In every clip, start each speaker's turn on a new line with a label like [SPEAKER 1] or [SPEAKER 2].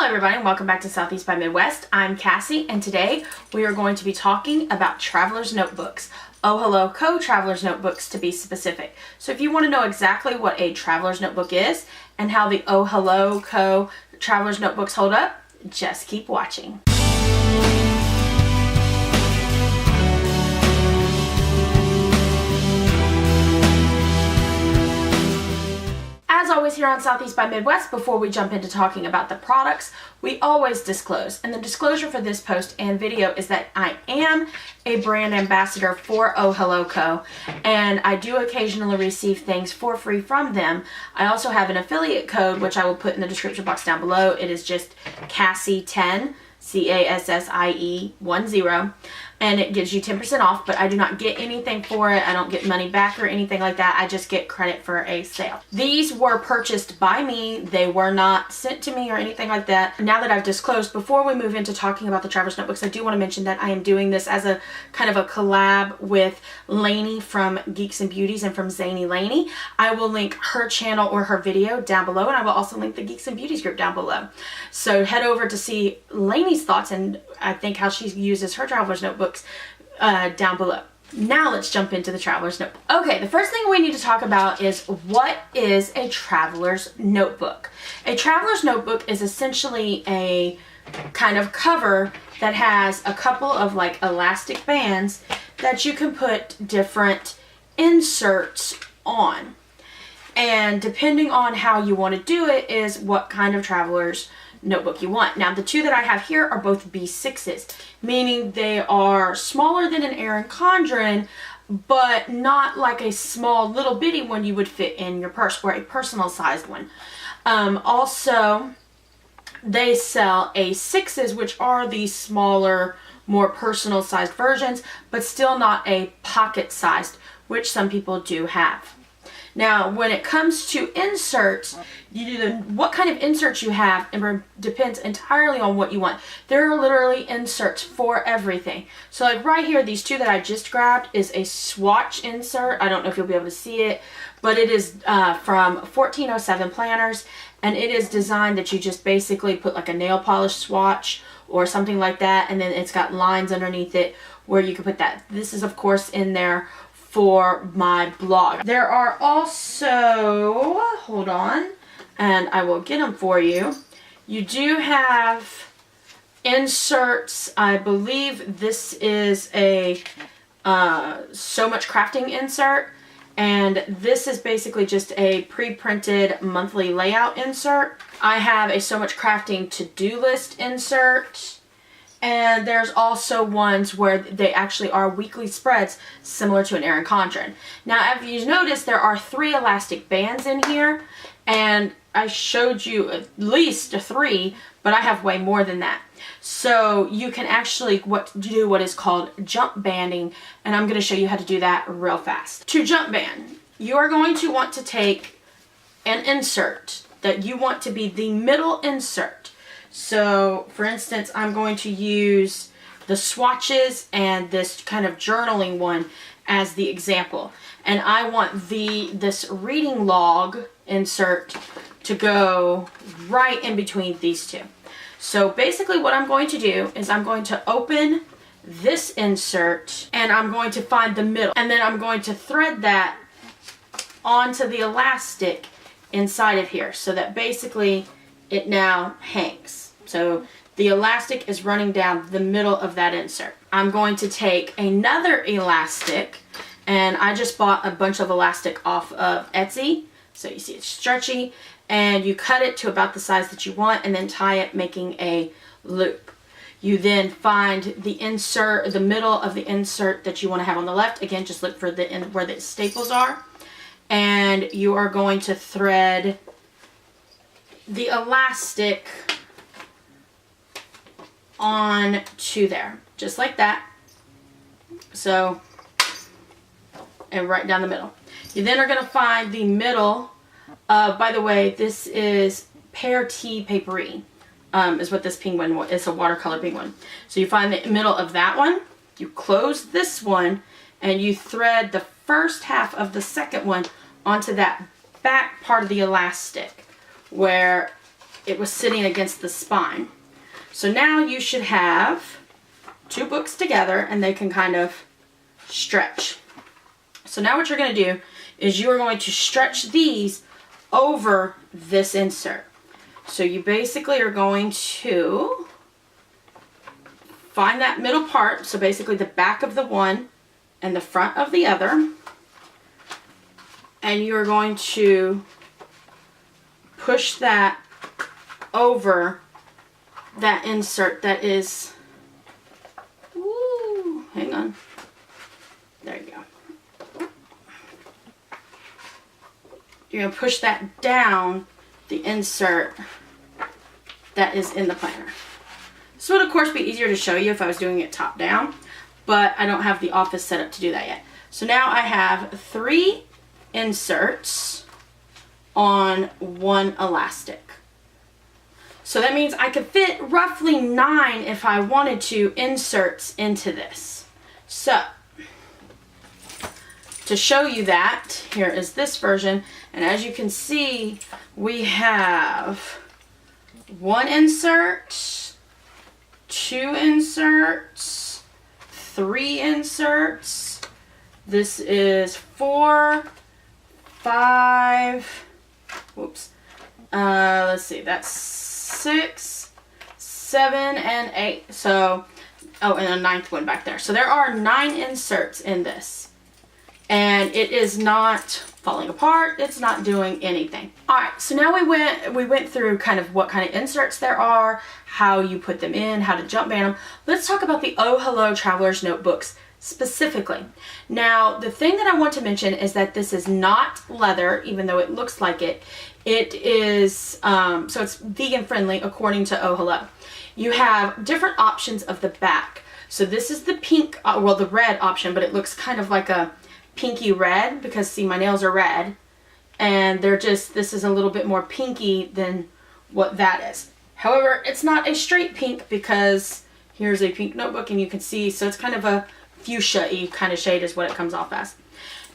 [SPEAKER 1] everybody, and welcome back to Southeast by Midwest. I'm Cassie, and today we are going to be talking about traveler's notebooks. Oh Hello Co. traveler's notebooks to be specific. So if you want to know exactly what a traveler's notebook is and how the Oh Hello Co. traveler's notebooks hold up, just keep watching. As always here on Southeast by Midwest, before we jump into talking about the products, we always disclose. And the disclosure for this post and video is that I am a brand ambassador for Oh Hello Co. And I do occasionally receive things for free from them. I also have an affiliate code, which I will put in the description box down below. It is just Cassie10, CASSIE 10. And it gives you 10% off, but I do not get anything for it. I don't get money back or anything like that. I just get credit for a sale. These were purchased by me. They were not sent to me or anything like that. Now that I've disclosed, before we move into talking about the Traveler's Notebooks, I do want to mention that I am doing this as a kind of a collab with Laney from Geeks and Beauties and from Zainey Laney. I will link her channel or her video down below, and I will also link the Geeks and Beauties group down below. So head over to see Laney's thoughts and I think how she uses her Traveler's Notebooks down below. Now let's jump into the Traveler's Notebook. Okay, the first thing we need to talk about is what is a Traveler's Notebook. A Traveler's Notebook is essentially a kind of cover that has a couple of like elastic bands that you can put different inserts on. And depending on how you want to do it is what kind of Traveler's Notebook you want. Now the two that I have here are both B6s, meaning they are smaller than an Erin Condren, but not like a small little bitty one you would fit in your purse, or a personal sized one. Also, they sell A6s, which are the smaller, more personal sized versions, but still not a pocket sized, which some people do have. Now, when it comes to inserts, what kind of inserts you have depends entirely on what you want. There are literally inserts for everything. So like right here, these two that I just grabbed is a swatch insert. I don't know if you'll be able to see it, but it is from 1407 Planners, and it is designed that you just basically put like a nail polish swatch or something like that, and then it's got lines underneath it where you can put that. This is of course in there for my blog. There are also, hold on, and I will get them for you. You do have inserts. I believe this is a So Much Crafting insert, and this is basically just a pre-printed monthly layout insert. I have a So Much Crafting to-do list insert. And there's also ones where they actually are weekly spreads similar to an Erin Condren. Now, if you notice, there are 3 elastic bands in here, and I showed you at least 3, but I have way more than that. So you can actually do what is called jump banding, and I'm going to show you how to do that real fast. To jump band, you are going to want to take an insert that you want to be the middle insert. So, for instance, I'm going to use the swatches and this kind of journaling one as the example. And I want this reading log insert to go right in between these two. So basically what I'm going to do is I'm going to open this insert and I'm going to find the middle. And then I'm going to thread that onto the elastic inside of here so that basically it now hangs. So the elastic is running down the middle of that insert. I'm going to take another elastic, and I just bought a bunch of elastic off of Etsy. So you see it's stretchy, and you cut it to about the size that you want and then tie it, making a loop. You then find the insert, the middle of the insert that you want to have on the left. Again, just look for where the staples are. And you are going to thread the elastic on to there, just like that. So, and right down the middle. You then are going to find the middle. By the way, this is Pear Tea Papery, is what this penguin is. It's a watercolor penguin. So you find the middle of that one, you close this one, and you thread the first half of the second one onto that back part of the elastic where it was sitting against the spine. So now you should have two books together and they can kind of stretch. So now what you're going to do is you are going to stretch these over this insert. So you basically are going to find that middle part, so basically the back of the one and the front of the other, and you're going to push that over that insert that is, woo, hang on, there you go. You're going to push that down the insert that is in the planner. This would of course be easier to show you if I was doing it top down, but I don't have the office set up to do that yet. So now I have 3 inserts on 1 elastic. So that means I could fit roughly 9 if I wanted to inserts into this. So to show you that, here is this version, and as you can see, we have 1 insert, 2 inserts, 3 inserts. This is 4, 5, whoops, let's see, that's 6, 7, and 8. So, oh, and a 9th one back there. So there are 9 inserts in this. And it is not falling apart. It's not doing anything. All right, so now we went through kind of what kind of inserts there are, how you put them in, how to jump band them. Let's talk about the Oh Hello Traveler's Notebooks specifically. Now, the thing that I want to mention is that this is not leather, even though it looks like it. It is, so it's vegan friendly according to Oh Hello. You have different options of the back. So this is the pink, well, the red option, but it looks kind of like a pinky red because see, my nails are red and they're just, this is a little bit more pinky than what that is. However, it's not a straight pink because here's a pink notebook and you can see, so it's kind of a fuchsia-y kind of shade is what it comes off as.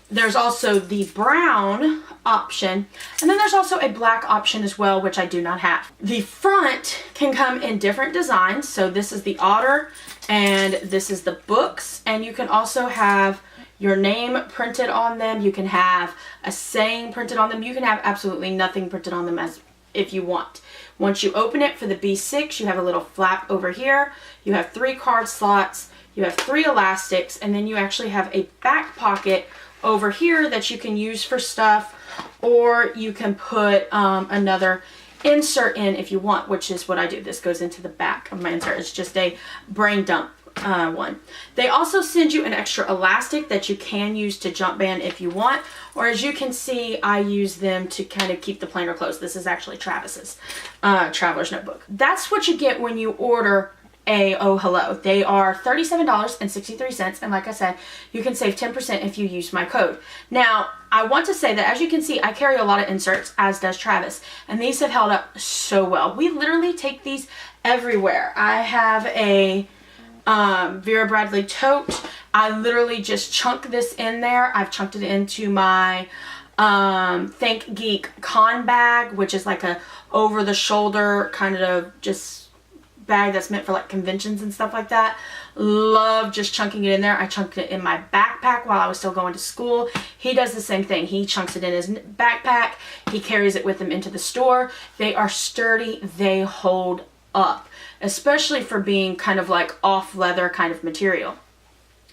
[SPEAKER 1] There's also the brown option, and then there's also a black option as well, which I do not have. The front can come in different designs. So this is the otter and this is the books, and you can also have your name printed on them. You can have a saying printed on them. You can have absolutely nothing printed on them as if you want. Once you open it for the B6, you have a little flap over here. You have 3 card slots. You have 3 elastics, and then you actually have a back pocket over here that you can use for stuff, or you can put another insert in if you want, which is what I do. This goes into the back of my insert. It's just a brain dump one. They also send you an extra elastic that you can use to jump band if you want, or as you can see, I use them to kind of keep the planner closed. This is actually Travis's Traveler's Notebook. That's what you get when you order a Oh Hello. They are $37.63, and like I said, you can save 10% if you use my code. Now, I want to say that as you can see, I carry a lot of inserts, as does Travis, and these have held up so well. We literally take these everywhere. I have a Vera Bradley tote. I literally just chunk this in there. I've chunked it into my Think Geek con bag, which is like a over the shoulder kind of just bag that's meant for like conventions and stuff like that. Love just chunking it in there. I chunked it in my backpack while I was still going to school. He does the same thing. He chunks it in his backpack. He carries it with him into the store. They are sturdy. They hold up, especially for being kind of like off leather kind of material.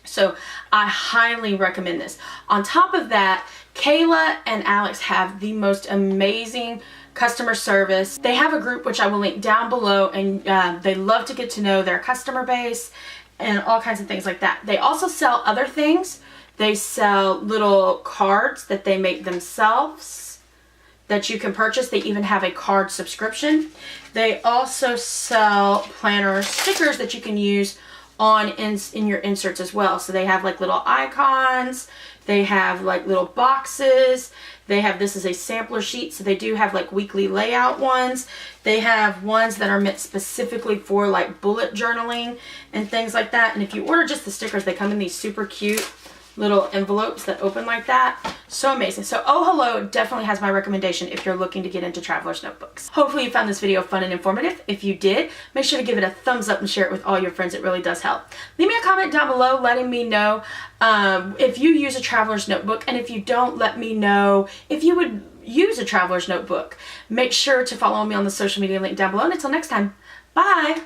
[SPEAKER 1] So I highly recommend this. On top of that, Kayla and Alex have the most amazing customer service. They have a group which I will link down below, and they love to get to know their customer base and all kinds of things like that. They also sell other things. They sell little cards that they make themselves that you can purchase. They even have a card subscription. They also sell planner stickers that you can use on in your inserts as well. So they have like little icons. They have like little boxes. They have, this is a sampler sheet, so they do have like weekly layout ones. They have ones that are meant specifically for like bullet journaling and things like that. And if you order just the stickers, they come in these super cute little envelopes that open like that. So amazing. So Oh Hello definitely has my recommendation if you're looking to get into traveler's notebooks. Hopefully you found this video fun and informative. If you did, make sure to give it a thumbs up and share it with all your friends. It really does help. Leave me a comment down below letting me know if you use a traveler's notebook, and if you don't, let me know if you would use a traveler's notebook. Make sure to follow me on the social media link down below, and until next time, bye!